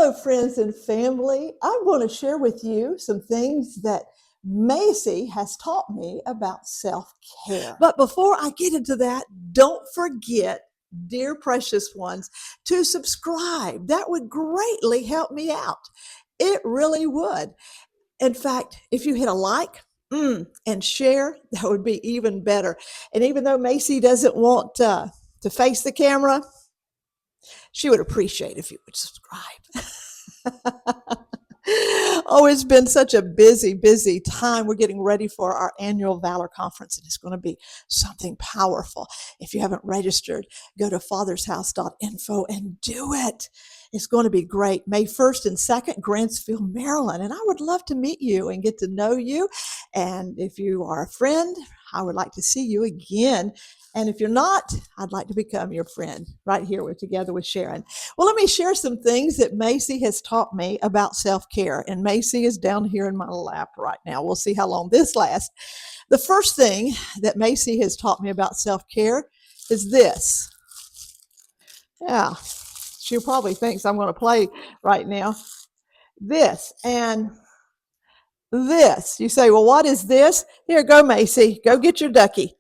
Hello, friends and family. I'm going to share with you some things that Macy has taught me about self care. But before I get into that, don't forget, dear precious ones, to subscribe. That would greatly help me out. It really would. In fact, if you hit a like, and share, that would be even better. And even though Macy doesn't want to face the camera, she would appreciate if you would subscribe. Oh, it's been such a busy, busy time. We're getting ready for our annual Valor Conference, and it's going to be something powerful. If you haven't registered, go to fathershouse.info and do it. It's going to be great. May 1st and 2nd, Grantsville, Maryland. And I would love to meet you and get to know you. And if you are a friend, I would like to see you again. And if you're not, I'd like to become your friend. Right here, we're together with Sharon. Well, let me share some things that Macy has taught me about self-care. And Macy is down here in my lap right now. We'll see how long this lasts. The first thing that Macy has taught me about self-care is this. Yeah, she probably thinks I'm going to play right now. This and this. You say, well, what is this? Here, go, Macy. Go get your ducky.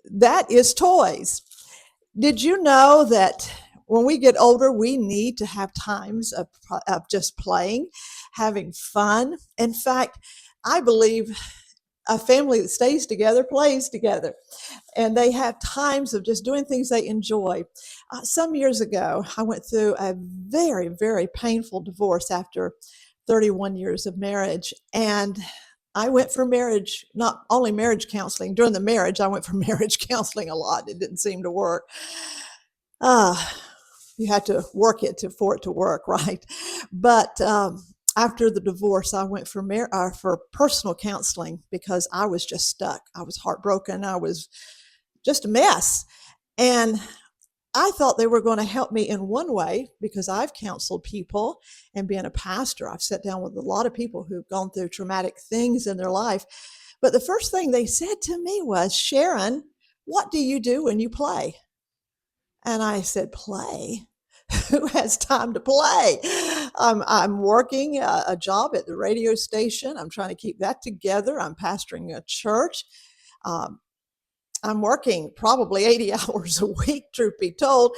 That is toys. Did you know that when we get older, we need to have times of just playing, having fun? In fact, I believe a family that stays together plays together, and they have times of just doing things they enjoy. Some years ago, I went through a very, very painful divorce after 31 years of marriage, and I went for marriage, not only marriage counseling. During the marriage, I went for marriage counseling a lot. It didn't seem to work. You had to work it for it to work, right? But after the divorce, I went for personal counseling because I was just stuck. I was heartbroken. I was just a mess. And I thought they were going to help me in one way because I've counseled people, and being a pastor, I've sat down with a lot of people who've gone through traumatic things in their life. But the first thing they said to me was, Sharon, what do you do when you play? And I said, play? Who has time to play? I'm working a job at the radio station. I'm trying to keep that together. I'm pastoring a church. I'm working probably 80 hours a week, truth be told.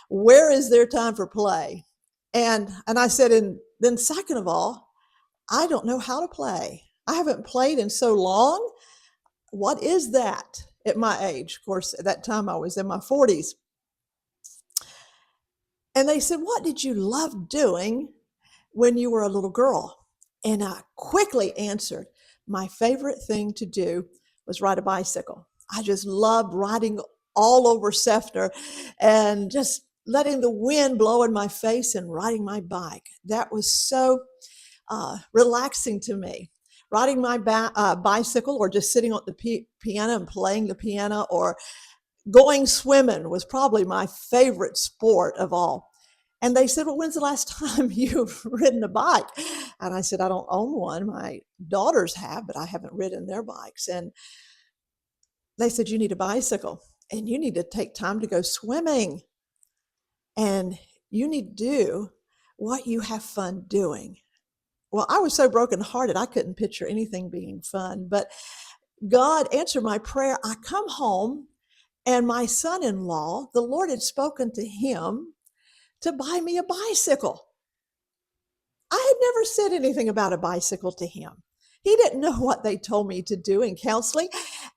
Where is there time for play? And I said, and then second of all, I don't know how to play. I haven't played in so long. What is that at my age? Of course, at that time I was in my 40s. And they said, what did you love doing when you were a little girl? And I quickly answered, my favorite thing to do was ride a bicycle. I just loved riding all over Sefner and just letting the wind blow in my face and riding my bike. That was so relaxing to me. Riding my bicycle, or just sitting on the piano and playing the piano, or going swimming was probably my favorite sport of all. And they said, well, when's the last time you've ridden a bike? And I said, I don't own one. My daughters have, but I haven't ridden their bikes. And they said, you need a bicycle, and you need to take time to go swimming, and you need to do what you have fun doing. Well, I was so brokenhearted, I couldn't picture anything being fun, but God answered my prayer. I come home, and my son-in-law, the Lord had spoken to him to buy me a bicycle. I had never said anything about a bicycle to him. He didn't know what they told me to do in counseling.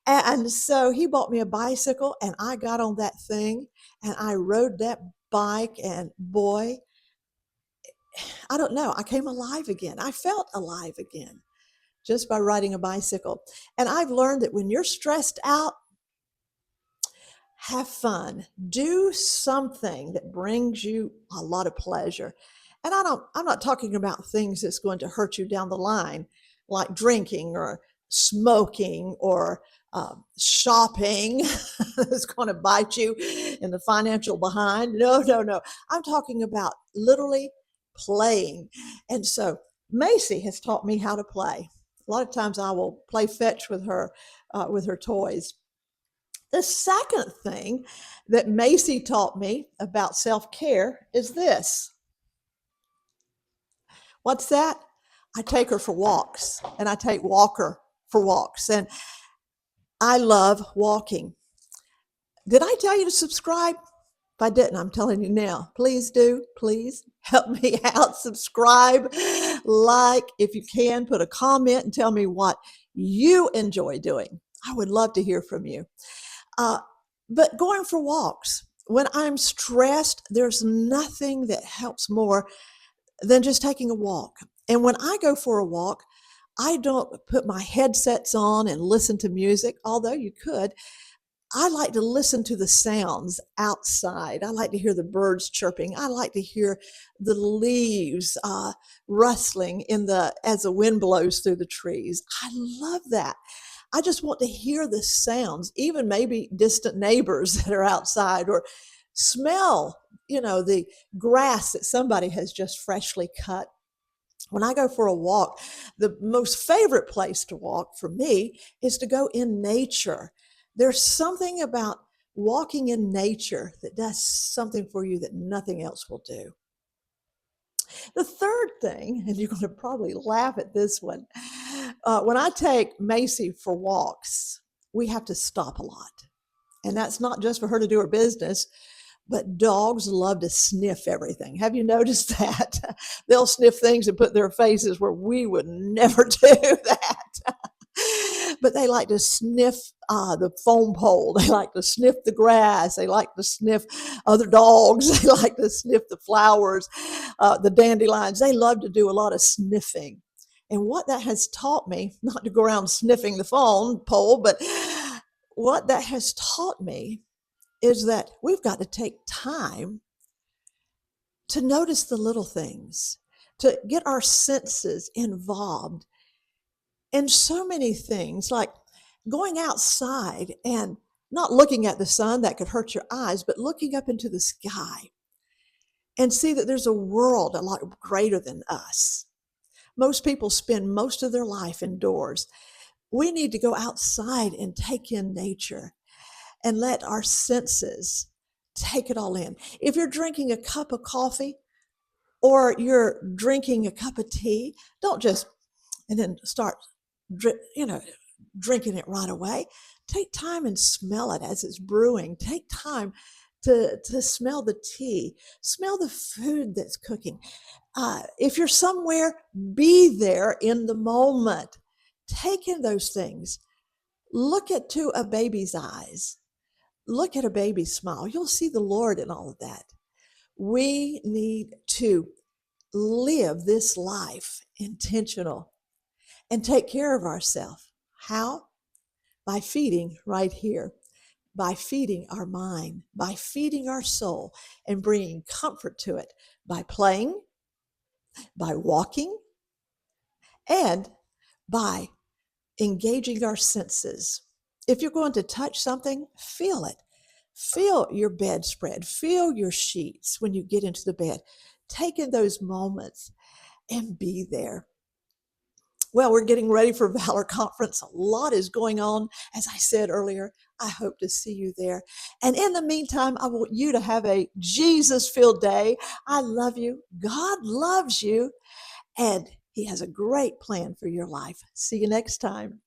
And so he bought me a bicycle, and I got on that thing and I rode that bike, and boy, I don't know, I came alive again. I felt alive again just by riding a bicycle. And I've learned that when you're stressed out, have fun. Do something that brings you a lot of pleasure. And I'm not talking about things that's going to hurt you down the line, like drinking or smoking or shopping that's going to bite you in the financial behind. No, no, no. I'm talking about literally playing. And so Macy has taught me how to play. A lot of times I will play fetch with her toys. The second thing that Macy taught me about self-care is this. What's that? I take her for walks, and I take Walker for walks. And I love walking. Did I tell you to subscribe? If I didn't, I'm telling you now. Please do. Please help me out. Subscribe, like, if you can, put a comment and tell me what you enjoy doing. I would love to hear from you. Uh, but going for walks, when I'm stressed, there's nothing that helps more than just taking a walk. And when I go for a walk, I don't put my headsets on and listen to music, although you could. I like to listen to the sounds outside. I like to hear the birds chirping. I like to hear the leaves rustling as the wind blows through the trees. I love that. I just want to hear the sounds, even maybe distant neighbors that are outside, or smell, the grass that somebody has just freshly cut. When I go for a walk, the most favorite place to walk for me is to go in nature. There's something about walking in nature that does something for you that nothing else will do. The third thing, and you're going to probably laugh at this one, when I take Macy for walks, we have to stop a lot. And that's not just for her to do her business, but dogs love to sniff everything. Have you noticed that? They'll sniff things and put their faces where we would never do that. But they like to sniff the foam pole. They like to sniff the grass. They like to sniff other dogs. They like to sniff the flowers, the dandelions. They love to do a lot of sniffing. And what that has taught me, not to go around sniffing the foam pole, but what that has taught me is that we've got to take time to notice the little things, to get our senses involved in so many things, like going outside and not looking at the sun, that could hurt your eyes, but looking up into the sky and see that there's a world a lot greater than us. Most people spend most of their life indoors. We need to go outside and take in nature and let our senses take it all in. If you're drinking a cup of coffee or you're drinking a cup of tea, don't just and then start drinking it right away. Take time and smell it as it's brewing. Take time to smell the tea, smell the food that's cooking. If you're somewhere, be there in the moment. Take in those things. Look into a baby's eyes. Look at a baby's smile. You'll see the Lord in all of that. We need to live this life intentional and take care of ourselves. How? By feeding right here, by feeding our mind, by feeding our soul, and bringing comfort to it, by playing, by walking, and by engaging our senses. If you're going to touch something, feel it. Feel your bedspread. Feel your sheets when you get into the bed. Take in those moments and be there. Well, we're getting ready for Valor Conference. A lot is going on. As I said earlier, I hope to see you there. And in the meantime, I want you to have a Jesus-filled day. I love you. God loves you. And He has a great plan for your life. See you next time.